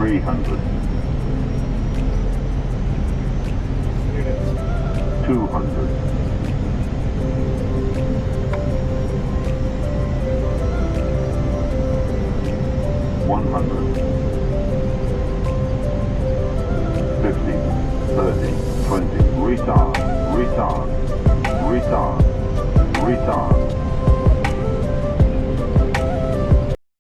300, 200, 100, 50, 30, 20, retard, retard, retard, retard.